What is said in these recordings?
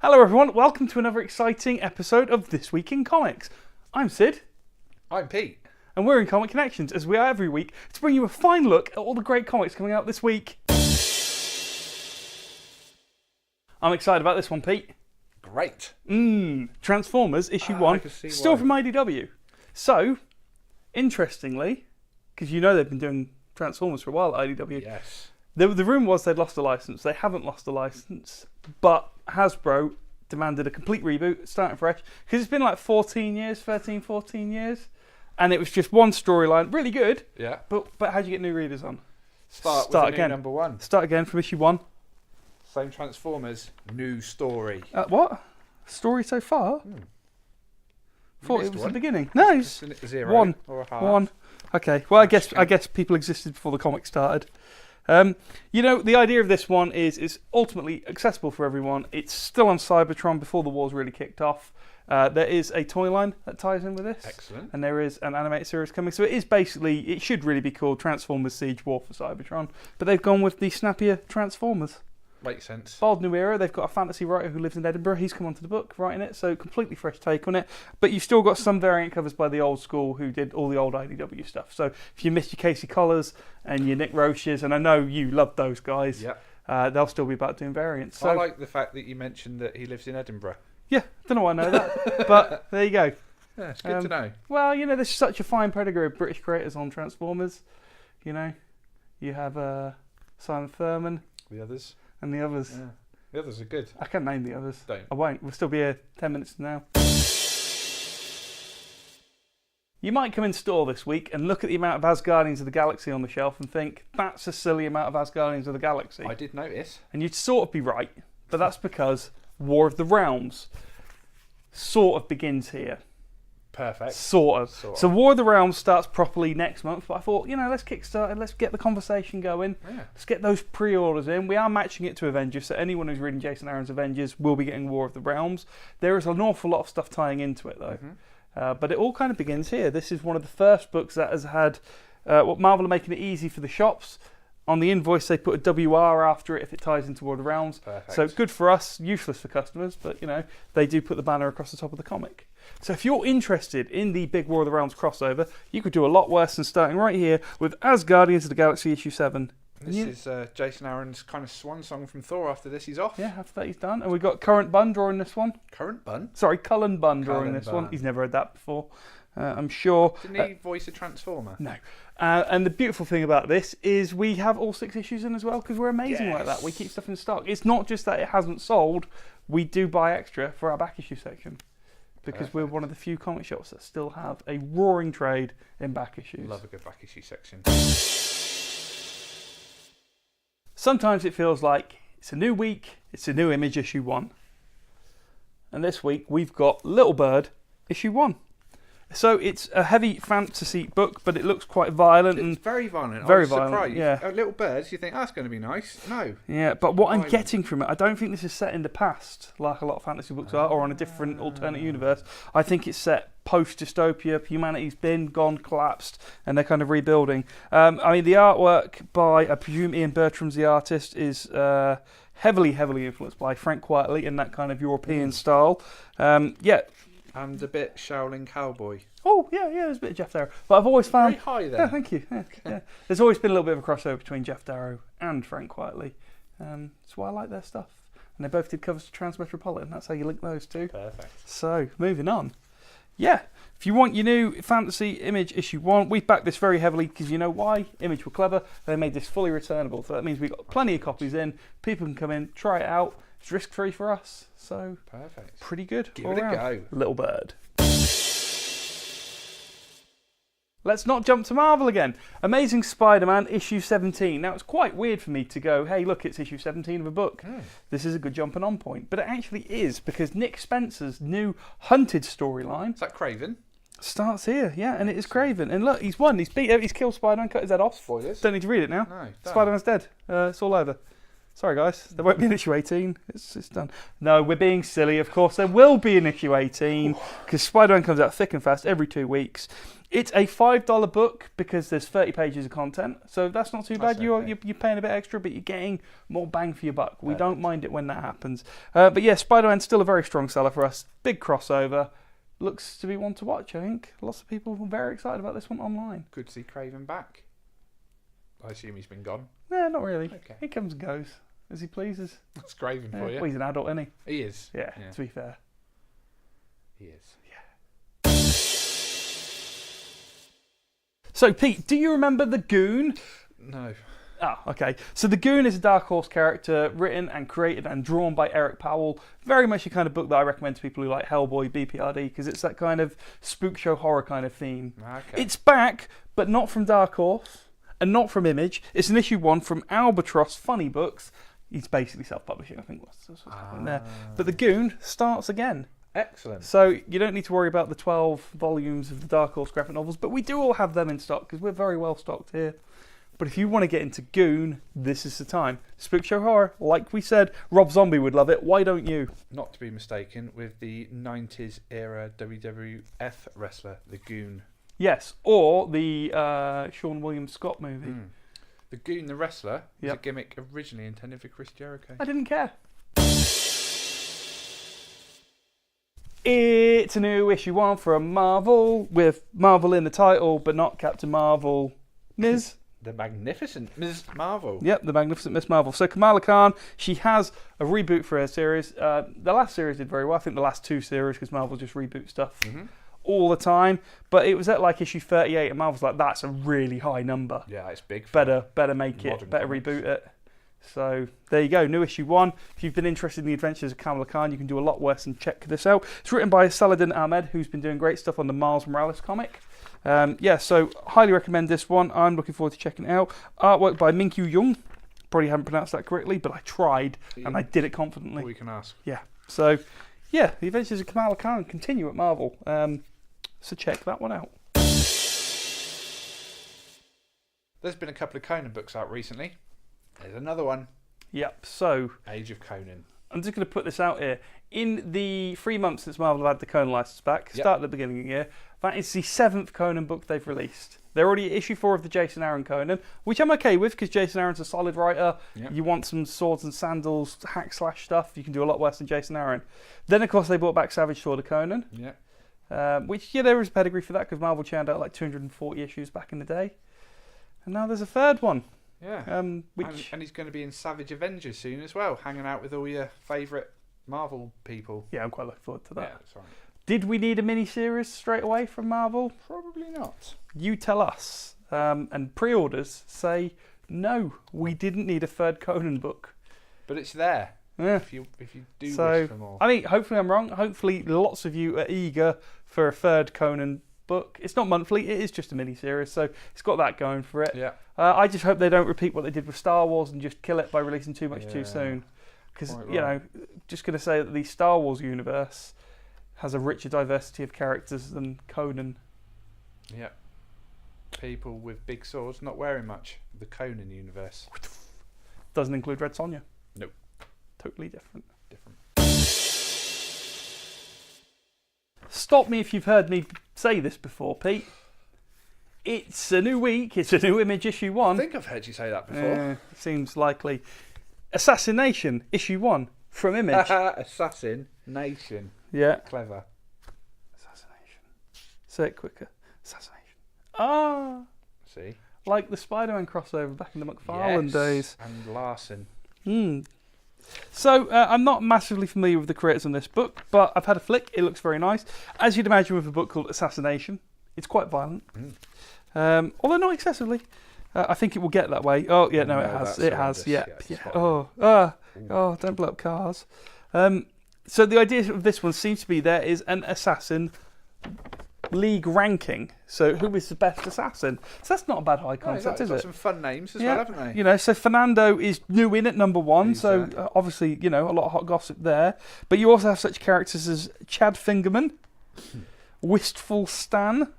Hello everyone, welcome to another exciting episode of This Week in Comics. I'm Sid. I'm Pete. And we're in Comic Connections, as we are every week, to bring you a fine look at all the great comics coming out this week. I'm excited about this one, Pete. Great. Transformers, issue 1, still from IDW. So, interestingly, because you know they've been doing Transformers for a while at IDW. Yes. The rumour was they'd lost the licence. They haven't lost the licence, but Hasbro demanded a complete reboot, starting fresh, because it's been like 14 years, and it was just one storyline, really good. Yeah. But how do you get new readers on? Start with again. Number 1. Start again from issue 1. Same Transformers, new story. What? Story so far? Thought it was one. The beginning. No, it's 0 1 or a half. 1. Okay. Well, I guess people existed before the comic started. You know, the idea of this one is it's ultimately accessible for everyone. It's still on Cybertron before the war's really kicked off. There is a toy line that ties in with this. Excellent. And there is an animated series coming. So it should really be called Transformers Siege War for Cybertron. But they've gone with the snappier Transformers. Makes sense. Bold new era. They've got a fantasy writer who lives in Edinburgh. He's come onto the book writing it, so completely fresh take on it. But you've still got some variant covers by the old school who did all the old IDW stuff. So if you missed your Casey Collars and your Nick Roches, and I know you love those guys, they'll still be back doing variants. So, I like the fact that you mentioned that he lives in Edinburgh. Yeah, don't know why I know that, but there you go. Yeah, it's good to know. Well, you know, there's such a fine pedigree of British creators on Transformers. You know, you have Simon Thurman. The others. And the others. Yeah. The others are good. I can't name the others. Don't. I won't. We'll still be here 10 minutes from now. You might come in store this week and look at the amount of Asgardians of the Galaxy on the shelf and think, that's a silly amount of Asgardians of the Galaxy. I did notice. And you'd sort of be right, but that's because War of the Realms sort of begins here. Perfect. Sort of. So War of the Realms starts properly next month, but I thought, let's kickstart it, let's get the conversation going. Yeah. Let's get those pre-orders in. We are matching it to Avengers, so anyone who's reading Jason Aaron's Avengers will be getting War of the Realms. There is an awful lot of stuff tying into it, though. But it all kind of begins here. This is one of the first books that has had what Marvel are making it easy for the shops. On the invoice, they put a WR after it if it ties into War of the Realms. Perfect. So good for us, useless for customers, but they do put the banner across the top of the comic. So if you're interested in the big War of the Realms crossover, you could do a lot worse than starting right here with Asgardians of the Galaxy issue 7. This is Jason Aaron's kind of swan song from Thor. After this, he's off. Yeah, after that he's done. And we've got Current Bunn drawing this one. Current Bunn? Sorry, Cullen Bunn drawing this one. He's never heard that before, I'm sure. Didn't he voice a Transformer? No. And the beautiful thing about this is we have all 6 issues in as well, because we're amazing like that. We keep stuff in stock. It's not just that it hasn't sold. We do buy extra for our back issue section. Because we're one of the few comic shops that still have a roaring trade in back issues. Love a good back issue section. Sometimes it feels like it's a new week, it's a new Image issue 1. And this week we've got Little Bird issue 1. So it's a heavy fantasy book, but it looks quite violent. It's very violent. Very I was violent, surprised. yeah. Little Birds, you think, that's going to be nice. No. Yeah, but what I'm getting from it, I don't think this is set in the past, like a lot of fantasy books are, or on a different alternate universe. I think it's set post-dystopia, humanity's been, gone, collapsed, and they're kind of rebuilding. The artwork by, I presume Ian Bertram's the artist, is heavily influenced by Frank Quitely in that kind of European style. And a bit Shaolin Cowboy. Oh, yeah, there's a bit of Jeff Darrow. But I've always found... Very high there. Yeah, thank you. Yeah. There's always been a little bit of a crossover between Jeff Darrow and Frank Quitely. That's why I like their stuff. And they both did covers to Transmetropolitan. That's how you link those two. Perfect. So, moving on. Yeah, if you want your new Fantasy Image issue 1, we back this very heavily because you know why? Image were clever. They made this fully returnable. So that means we've got plenty of copies in. People can come in, try it out. It's risk-free for us, so perfect. Pretty good. Give it a go. Little Bird. Let's not jump to Marvel again. Amazing Spider-Man issue 17. Now, it's quite weird for me to go, hey, look, it's issue 17 of a book. This is a good jumping on point. But it actually is, because Nick Spencer's new Hunted storyline... Is that Craven? Starts here, yeah, and it is Craven. And look, he's won. He's killed Spider-Man, cut his head off. Spoilers. Don't need to read it now. No, don't. Spider-Man's dead. It's all over. Sorry, guys, there won't be an issue 18. It's done. No, we're being silly. Of course, there will be an issue 18 because Spider-Man comes out thick and fast every 2 weeks. It's a $5 book because there's 30 pages of content, so that's not too bad. You're paying a bit extra, but you're getting more bang for your buck. We don't mind it when that happens. But yeah, Spider-Man's still a very strong seller for us. Big crossover. Looks to be one to watch, I think. Lots of people are very excited about this one online. Good to see Craven back. I assume he's been gone. No, not really. Okay. He comes and goes as he pleases. That's Craven for you. Well, he's an adult, isn't he? He is. Yeah, to be fair. He is. Yeah. So, Pete, do you remember The Goon? No. Oh, okay. So The Goon is a Dark Horse character written and created and drawn by Eric Powell. Very much the kind of book that I recommend to people who like Hellboy, BPRD, because it's that kind of spook show horror kind of theme. Okay. It's back, but not from Dark Horse and not from Image. It's an issue 1 from Albatross Funny Books. He's basically self-publishing, I think that's what's happening there. But The Goon starts again. Excellent. So you don't need to worry about the 12 volumes of the Dark Horse graphic novels, but we do all have them in stock because we're very well stocked here. But if you want to get into Goon, this is the time. Spook show horror, like we said, Rob Zombie would love it. Why don't you? Not to be mistaken with the 90s era WWF wrestler, The Goon. Yes, or the Sean William Scott movie. The Goon, the wrestler, was Yep. a gimmick originally intended for Chris Jericho. I didn't care. It's a new issue 1 from Marvel, with Marvel in the title, but not Captain Marvel. Ms. The magnificent Ms. Marvel. Yep, the magnificent Miss Marvel. So Kamala Khan, she has a reboot for her series. The last series did very well. I think the last 2 series, because Marvel just reboot stuff all the time. But it was at like issue 38, and Marvel's like, that's a really high number. Yeah, it's big. Better make it, modern better comics. reboot it. So there you go, new issue 1. If you've been interested in the adventures of Kamala Khan, you can do a lot worse and check this out. It's written by Saladin Ahmed, who's been doing great stuff on the Miles Morales comic. So highly recommend this one. I'm looking forward to checking it out. Artwork by Minkyu Jung. Probably haven't pronounced that correctly, but I tried and I did it confidently. We can ask. Yeah. So, yeah, the adventures of Kamala Khan continue at Marvel. So check that one out. There's been a couple of Conan books out recently. There's another one. Yep. So Age of Conan. I'm just going to put this out here. In the 3 months since Marvel have had the Conan license back, start at the beginning of the year, that is the 7th Conan book they've released. They're already at issue 4 of the Jason Aaron Conan, which I'm okay with because Jason Aaron's a solid writer. Yep. You want some swords and sandals, hack slash stuff, you can do a lot worse than Jason Aaron. Then, of course, they brought back Savage Sword of Conan, which, there is a pedigree for that because Marvel churned out like 240 issues back in the day. And now there's a third one. Yeah. And he's going to be in Savage Avengers soon as well, hanging out with all your favourite Marvel people. Yeah, I'm quite looking forward to that. Yeah, that's right. Did we need a mini-series straight away from Marvel? Probably not. You tell us. And pre-orders say, no, we didn't need a third Conan book. But it's there. Yeah. If you do wish for more. I mean, hopefully I'm wrong. Hopefully lots of you are eager for a third Conan book. It's not monthly, it is just a mini-series, so it's got that going for it. Yeah. I just hope they don't repeat what they did with Star Wars and just kill it by releasing too much too soon. Because, just going to say that the Star Wars universe has a richer diversity of characters than Conan. Yeah. People with big swords not wearing much. The Conan universe. Doesn't include Red Sonja. Nope. Totally different. Stop me if you've heard me say this before, Pete. It's a new week. It's a new Image issue 1. I think I've heard you say that before. Seems likely. Assassination issue 1 from Image. Assassin Nation. Yeah. Clever. Assassination. Say it quicker. Assassination. Ah. See? Like the Spider-Man crossover back in the McFarlane days. And Larson. So, I'm not massively familiar with the creators on this book, but I've had a flick. It looks very nice. As you'd imagine with a book called Assassination, it's quite violent. Although not excessively. I think it will get that way. Oh, yeah, no, it has. It has, yeah. Oh, don't blow up cars. So the idea of this one seems to be there is an assassin league ranking. So who is the best assassin? So that's not a bad high concept, is it? Got some fun names as well, haven't they? So Fernando is new in at number 1. So obviously, a lot of hot gossip there. But you also have such characters as Chad Fingerman, Wistful Stan,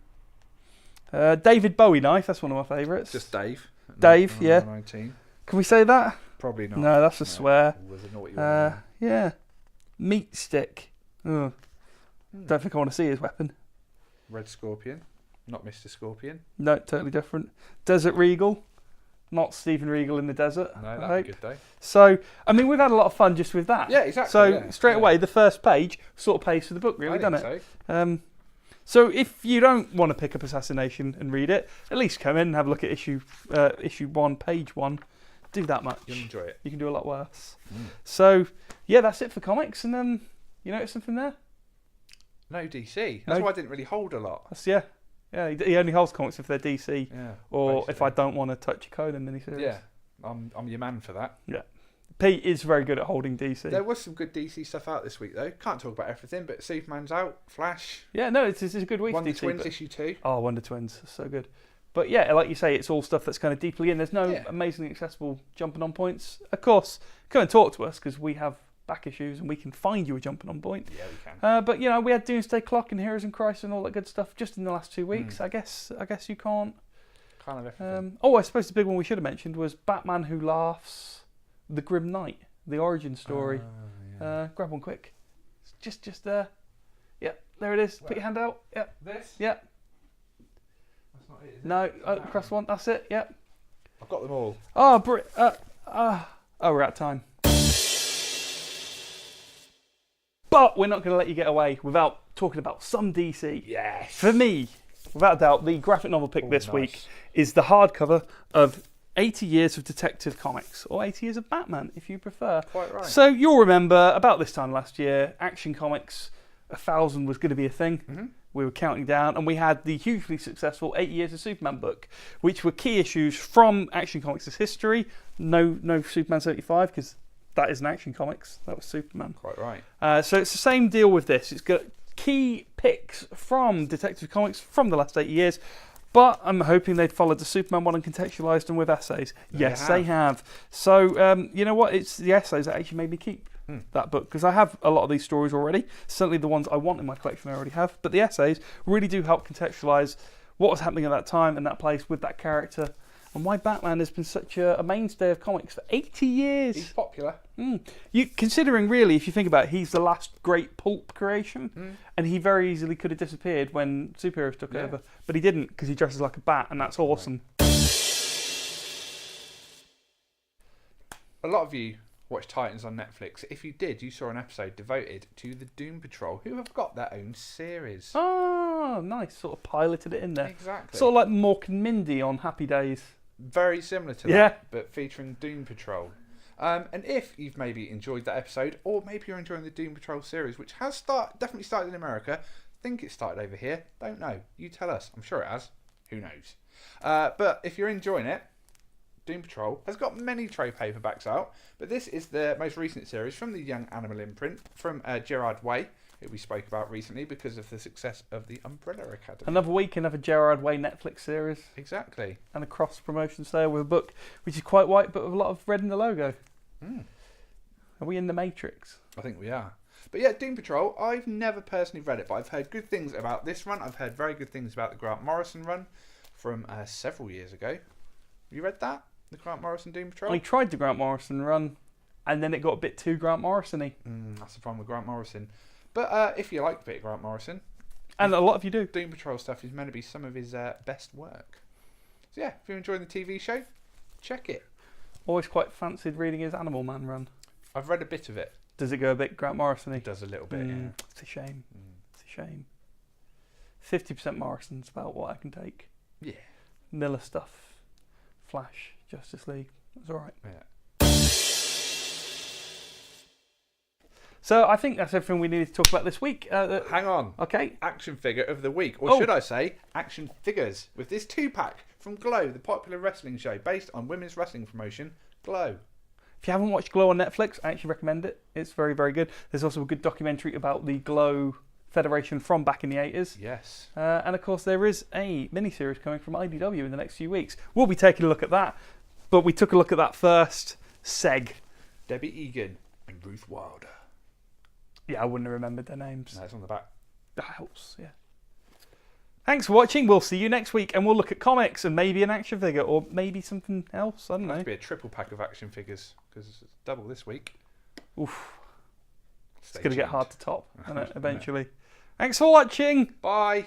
David Bowie knife. That's one of my favourites. Just Dave. Dave, yeah. 19. Can we say that? Probably not. No, that's a swear. Was a naughty one. Yeah. Meat stick. Ugh. Don't think I want to see his weapon. Red Scorpion. Not Mr. Scorpion. No, totally different. Desert Regal. Not Stephen Regal in the desert. No, that'd be a good day. So, I mean, we've had a lot of fun just with that. Yeah, exactly. So, straight away, the first page sort of pays for the book, really, doesn't it? So. So, if you don't want to pick up Assassination and read it, at least come in and have a look at issue 1, page 1. Do that much. You'll enjoy it. You can do a lot worse. So, yeah, that's it for comics. And then, you notice something there? No DC. That's why I didn't really hold a lot. Yeah, he only holds comics if they're DC. Yeah, or basically. if I don't want to touch a Conan miniseries. Yeah, I'm your man for that. Yeah. Pete is very good at holding DC. There was some good DC stuff out this week, though. Can't talk about everything, but Superman's out. Flash. Yeah, no, it's a good week. Wonder DC, Twins issue 2. Oh, Wonder Twins, so good. But yeah, like you say, it's all stuff that's kind of deeply in. There's no amazingly accessible jumping on points. Of course, come and talk to us because we have back issues and we can find you a jumping on point. Yeah, we can. But you know, we had Doomsday Clock and Heroes in Crisis and all that good stuff just in the last 2 weeks. I guess you can't. Kind of everything. I suppose the big one we should have mentioned was Batman Who Laughs, The Grim Knight, the origin story. Grab one quick. It's just there. Yep, there it is. Put your hand out. Yep. This? Yep. That's not it, is it? No, across one. That's it. Yep. I've got them all. Oh, we're out of time. But we're not going to let you get away without talking about some DC. Yes. For me, without a doubt, the graphic novel pick this week is the hardcover of 80 Years of Detective Comics, or 80 Years of Batman, if you prefer. Quite right. So you'll remember, about this time last year, Action Comics 1000 was going to be a thing. Mm-hmm. We were counting down, and we had the hugely successful 80 Years of Superman book, which were key issues from Action Comics' history. No Superman 75, because that isn't Action Comics. That was Superman. Quite right. So it's the same deal with this. It's got key picks from Detective Comics from the last 80 years, but I'm hoping they'd followed the Superman one and contextualised them with essays. Yes, they have. So, you know what? It's the essays that actually made me keep that book, because I have a lot of these stories already. Certainly the ones I want in my collection I already have, but the essays really do help contextualise what was happening at that time and that place with that character, and why Batman has been such a mainstay of comics for 80 years. He's popular. Considering, really, if you think about it, he's the last great pulp creation, and he very easily could have disappeared when superheroes took over, but he didn't, because he dresses like a bat, and that's awesome. A lot of you watch Titans on Netflix. If you did, you saw an episode devoted to the Doom Patrol, who have got their own series. Oh, nice. Sort of piloted it in there. Exactly. Sort of like Mork and Mindy on Happy Days. Very similar to that, but featuring Doom Patrol. And if you've maybe enjoyed that episode, or maybe you're enjoying the Doom Patrol series, which has definitely started in America, think it started over here, don't know. You tell us. I'm sure it has. Who knows? But if you're enjoying it, Doom Patrol has got many trade paperbacks out, but this is the most recent series from the Young Animal imprint from Gerard Way, who we spoke about recently because of the success of the Umbrella Academy. Another week, another Gerard Way Netflix series. Exactly. And a cross-promotion sale with a book, which is quite white, but with a lot of red in the logo. Are we in the Matrix? I think we are. But yeah, Doom Patrol, I've never personally read it, but I've heard good things about this run. I've heard very good things about the Grant Morrison run from several years ago. Have you read that? The Grant Morrison Doom Patrol? I tried the Grant Morrison run, and then it got a bit too Grant Morrison-y. That's the problem with Grant Morrison. But if you like a bit of Grant Morrison, and a lot of you do, Doom Patrol stuff is meant to be some of his best work. So yeah, if you're enjoying the TV show, check it. Always quite fancied reading his Animal Man run. I've read a bit of it. Does it go a bit Grant Morrison-y? It does a little bit, yeah. It's a shame. It's a shame. 50% Morrison's about what I can take. Yeah. Miller stuff, Flash, Justice League. It's alright. Yeah. So I think that's everything we needed to talk about this week. Hang on. Okay. Action figure of the week. Or should I say, action figures. With this 2-pack from Glow, the popular wrestling show based on women's wrestling promotion, Glow. If you haven't watched Glow on Netflix, I actually recommend it. It's very, very good. There's also a good documentary about the Glow Federation from back in the 80s. Yes. And of course, there is a mini-series coming from IDW in the next few weeks. We'll be taking a look at that. But we took a look at that first. Seg. Debbie Egan and Ruth Wilder. Yeah, I wouldn't have remembered their names. No, it's on the back. That helps, yeah. Thanks for watching. We'll see you next week, and we'll look at comics and maybe an action figure or maybe something else. I don't know. It'll be a triple pack of action figures because it's double this week. Oof. It's going to get hard to top, isn't it, eventually. Thanks for watching. Bye.